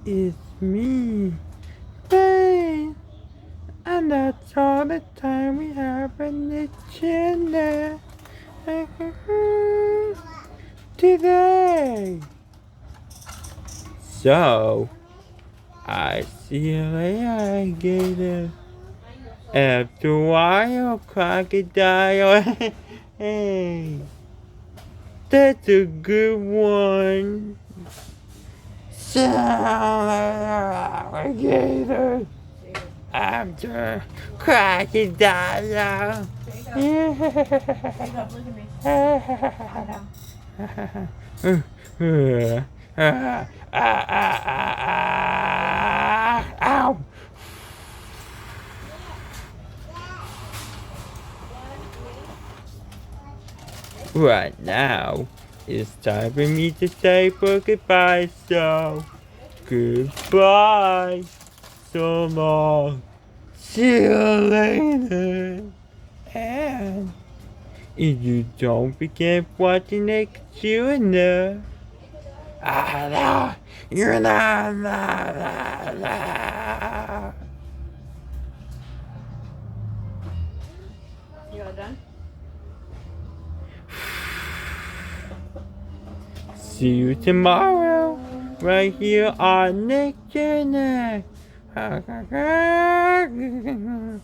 It's me, Bane, and that's all the time we have in the channel today. So, I see you later, alligator. After a while, crocodile. Hey, that's a good one. So, alligator. After crocodile. Ow! Right now, it's time for me to say goodbye, so goodbye. So long. See you later. And if you don't forget watching next Junior. No, you're not. You all done? See you tomorrow, right here on Nick Junior. All right, thank you.